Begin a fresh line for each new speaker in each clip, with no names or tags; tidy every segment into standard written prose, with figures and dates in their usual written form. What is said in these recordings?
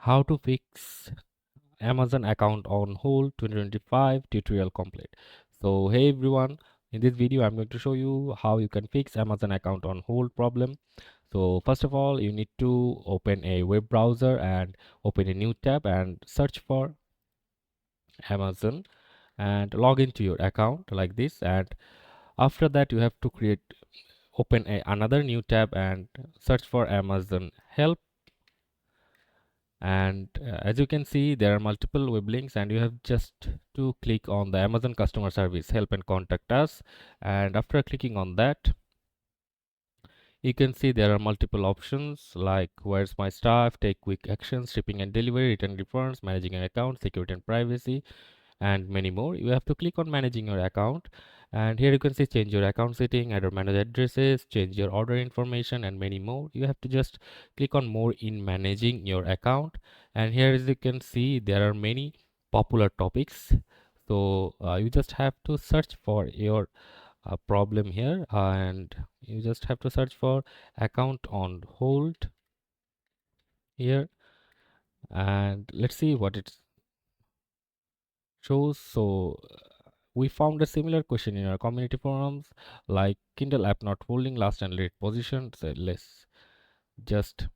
How to fix Amazon account on hold 2025 tutorial complete. So hey everyone, in this video I'm going to show you how you can fix Amazon account on hold problem. So first of all, you need to open a web browser and open a new tab and search for Amazon and log into your account like this. And after that, you have to open another new tab and search for Amazon help. And as you can see, there are multiple web links, and you have just to click on the Amazon customer service help and contact us. And after clicking on that, you can see there are multiple options like where's my staff, take quick actions, shipping and delivery, return refunds, managing an account, security and privacy, and many more. You have to click on managing your account, and here you can see change your account setting, add or manage addresses, change your order information, and many more. You have to just click on more in managing your account, and here as you can see there are many popular topics. So you just have to search for your problem here, and you just have to search for account on hold here, and let's see what it shows. So we found a similar question in our community forums like Kindle app not holding last and late position. So let's just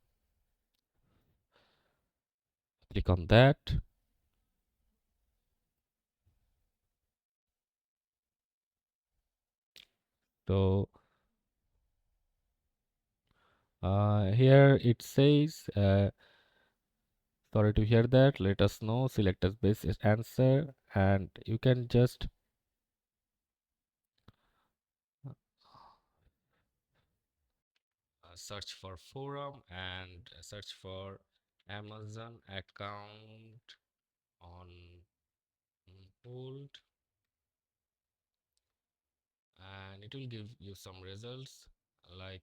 click on that. So here it says sorry to hear that, let us know, select as best answer, and you can just search for forum and search for Amazon account on hold, and it will give you some results like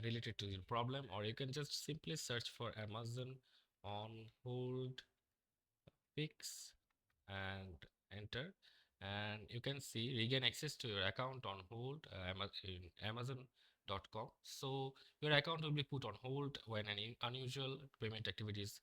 related to your problem, or you can just simply search for Amazon on hold fix and enter, and you can see regain access to your account on hold in amazon.com. So your account will be put on hold when any unusual payment activities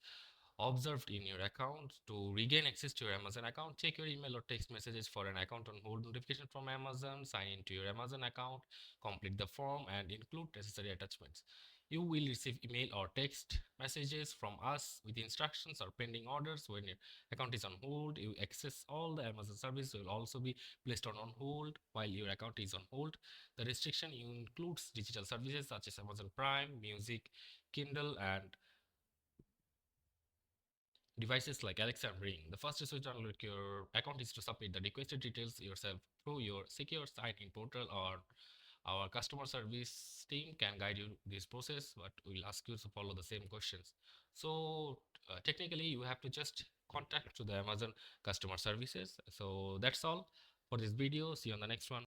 observed in your account. To regain access to your Amazon account, check your email or text messages for an account on hold notification from Amazon, sign into your Amazon account, complete the form, and include necessary attachments. You will receive email or text messages from us with instructions or pending orders. When your account is on hold, you access all the Amazon service will also be placed on hold while your account is on hold. The restriction includes digital services such as Amazon Prime, Music, Kindle, and devices like Alexa and Ring. The first request to unlock your account is to submit the requested details yourself through your secure sign-in portal, or our customer service team can guide you this process, but we'll ask you to follow the same questions. So technically you have to just contact to the Amazon customer services. So that's all for this video. See you on the next one.